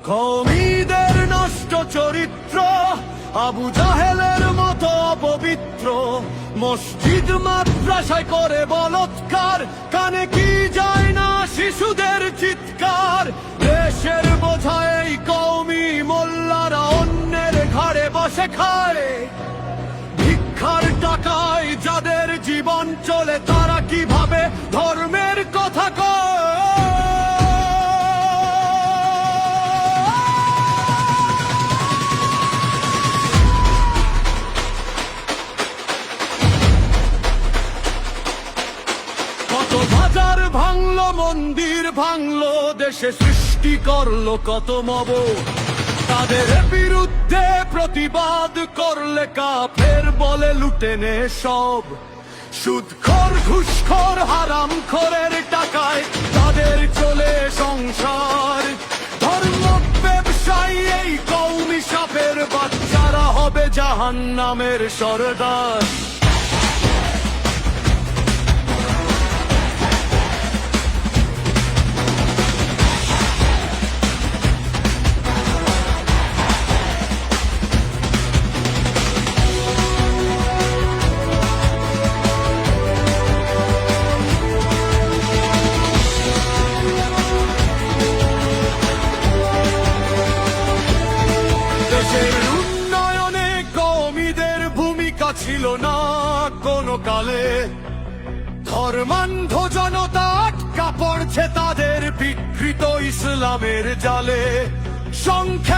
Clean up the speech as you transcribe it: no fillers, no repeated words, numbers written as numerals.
কওমীদের নষ্ট চরিত্র, আবু জাহেলের মতো অপবিত্র, মসজিদ মাদ্রাসায় করে বলৎকার, কানে কি যায় না শিশুদের চিৎকার। দেশের বোঝায় এই কওমি মোল্লারা অন্যের ঘাড়ে বসে খায়, ভিক্ষার টাকায় যাদের জীবন চলে তারা কিভাবে ধর্মের কথা কয়। কত বাজার ভাঙলো, মন্দির ভাঙলো, দেশে সৃষ্টি করলো কত মব। তাদের বিরুদ্ধে প্রতিবাদ করলে কাফের বলে লুটে নে সব। সুদখোর ঘুষখোর হারামখোরের টাকায় তাদের চলে সংসার। ধর্ম ব্যবসায়ী এই কওমি সাপের বাচ্চারা হবে জাহান্নামের সরদার। উন্নয়নে কওমীদের ভূমিকা ছিল না কোনো কালে। ধর্মান্ধ জনতা আটকা পড়ছে তাদের বিকৃত ইসলামের জালে। সংখ্যা